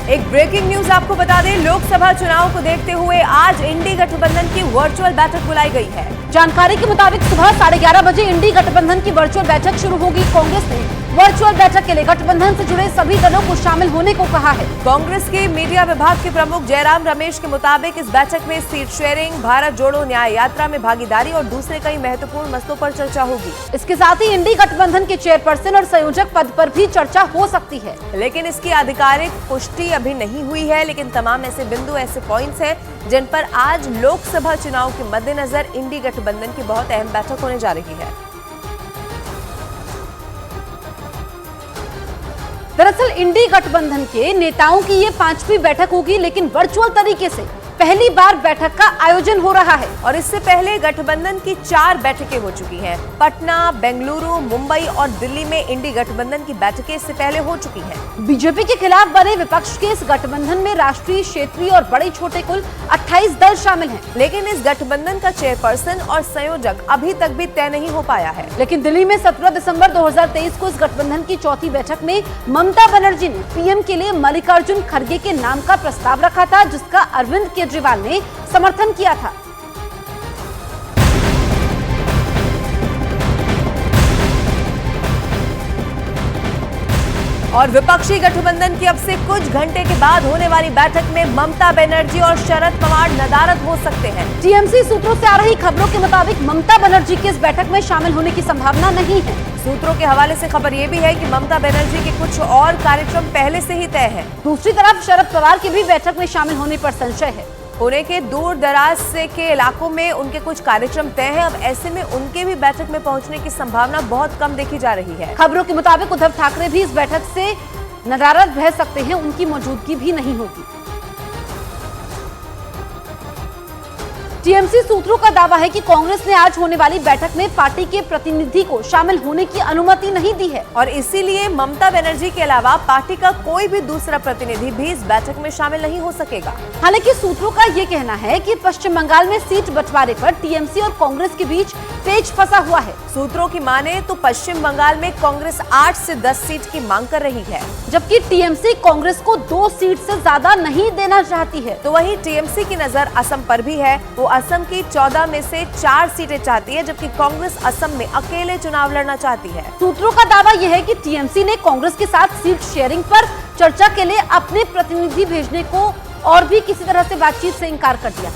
एक breaking news आपको बता दें, लोकसभा चुनाव को देखते हुए आज इंडी गठबंधन की वर्चुअल बैठक बुलाई गई है। जानकारी के मुताबिक सुबह 11:30 बजे इंडी गठबंधन की वर्चुअल बैठक शुरू होगी। कांग्रेस ने वर्चुअल बैठक के लिए गठबंधन से जुड़े सभी दलों को शामिल होने को कहा है। कांग्रेस के मीडिया विभाग के प्रमुख जयराम रमेश के मुताबिक इस बैठक में सीट शेयरिंग, भारत जोड़ो न्याय यात्रा में भागीदारी और दूसरे कई महत्वपूर्ण मसलों पर चर्चा होगी। इसके साथ ही इंडी गठबंधन के चेयरपर्सन और संयोजक पद पर भी चर्चा हो सकती है, लेकिन इसकी आधिकारिक पुष्टि अभी नहीं हुई है। लेकिन तमाम ऐसे बिंदु, ऐसे पॉइंट्स हैं जिन पर आज लोकसभा चुनाव के मद्देनजर इंडी गठबंधन की बहुत अहम बैठक होने जा रही है। दरअसल इंडी गठबंधन के नेताओं की ये 5वीं बैठक होगी, लेकिन वर्चुअल तरीके से पहली बार बैठक का आयोजन हो रहा है। और इससे पहले गठबंधन की 4 बैठकें हो चुकी हैं। पटना, बेंगलुरु, मुंबई और दिल्ली में इंडी गठबंधन की बैठकें इससे पहले हो चुकी हैं। बीजेपी के खिलाफ बने विपक्ष के इस गठबंधन में राष्ट्रीय, क्षेत्रीय और बड़े छोटे कुल 28 दल शामिल हैं। लेकिन इस गठबंधन का चेयरपर्सन और संयोजक अभी तक भी तय नहीं हो पाया है। लेकिन दिल्ली में 17 दिसंबर 2023 को इस गठबंधन की चौथी बैठक में ममता बनर्जी ने पीएम के लिए मल्लिकार्जुन खड़गे के नाम का प्रस्ताव रखा था, जिसका अरविंद केजरीवाल ने समर्थन किया था। और विपक्षी गठबंधन की अब से कुछ घंटे के बाद होने वाली बैठक में ममता बनर्जी और शरद पवार नदारद हो सकते हैं। टीएमसी सूत्रों से आ रही खबरों के मुताबिक ममता बनर्जी की इस बैठक में शामिल होने की संभावना नहीं है। सूत्रों के हवाले से खबर यह भी है कि ममता बनर्जी के कुछ और कार्यक्रम पहले से ही तय है। दूसरी तरफ शरद पवार के भी बैठक में शामिल होने पर संशय है। पुणे के दूर दराज से के इलाकों में उनके कुछ कार्यक्रम तय हैं। अब ऐसे में उनके भी बैठक में पहुंचने की संभावना बहुत कम देखी जा रही है। खबरों के मुताबिक उद्धव ठाकरे भी इस बैठक से नदारद रह सकते हैं, उनकी मौजूदगी भी नहीं होगी। टीएमसी सूत्रों का दावा है कि कांग्रेस ने आज होने वाली बैठक में पार्टी के प्रतिनिधि को शामिल होने की अनुमति नहीं दी है और इसीलिए ममता बनर्जी के अलावा पार्टी का कोई भी दूसरा प्रतिनिधि भी इस बैठक में शामिल नहीं हो सकेगा। हालांकि सूत्रों का ये कहना है कि पश्चिम बंगाल में सीट बंटवारे पर टीएमसी और कांग्रेस के बीच पेच फंसा हुआ है। सूत्रों की माने तो पश्चिम बंगाल में कांग्रेस 8 से 10 सीट की मांग कर रही है, जबकि टीएमसी कांग्रेस को 2 सीट से ज्यादा नहीं देना चाहती है। तो वहीं टीएमसी की नजर असम पर भी है। वो असम की 14 में से 4 सीटें चाहती है, जबकि कांग्रेस असम में अकेले चुनाव लड़ना चाहती है। सूत्रों का दावा यह है कि टीएमसी ने कांग्रेस के साथ सीट शेयरिंग पर चर्चा के लिए अपने प्रतिनिधि भेजने को और भी किसी तरह से बातचीत से इनकार कर दिया।